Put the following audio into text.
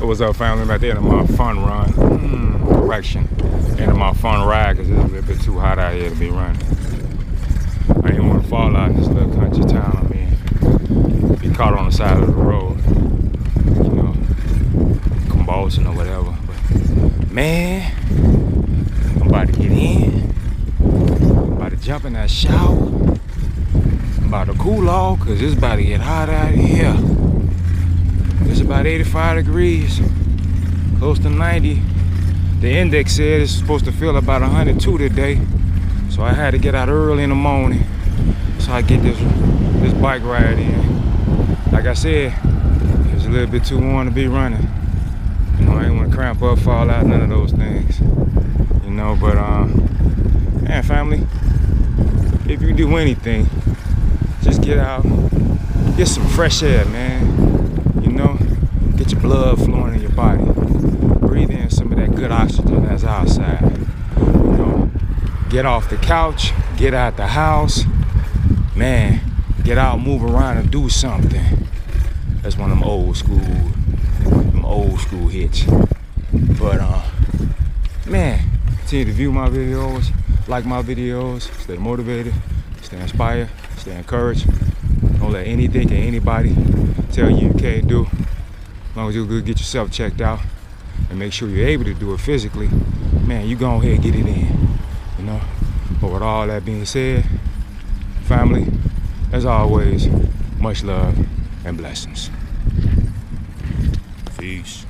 What's up, family? I'm at the end of my fun run. Correction. End of my fun ride because it's a little bit too hot out here to be running. I didn't want to fall out in this little country town I'm in. Be caught on the side of the road. You know, convulsing or whatever. But, man, I'm about to get in. I'm about to jump in that shower. I'm about to cool off because it's about to get hot out here. It's about 85 degrees, close to 90. The index said it's supposed to feel about 102 today. So I had to get out early in the morning so I get this bike ride in. Like I said, it's a little bit too warm to be running. You know, I ain't want to cramp up, fall out, none of those things. You know, but man, family, if you do anything, just get out, get some fresh air, man. You know, get your blood flowing in your body. Breathe in some of that good oxygen that's outside. You know, get off the couch, get out the house. Man, get out, move around and do something. That's one of them old school hits. But man, continue to view my videos, like my videos, stay motivated, stay inspired, stay encouraged. Don't let anything or anybody tell you can't do. As long as you go get yourself checked out and make sure you're able to do it physically, man, you go ahead and get it in, you know. But with all that being said, family, as always, much love and blessings. Peace.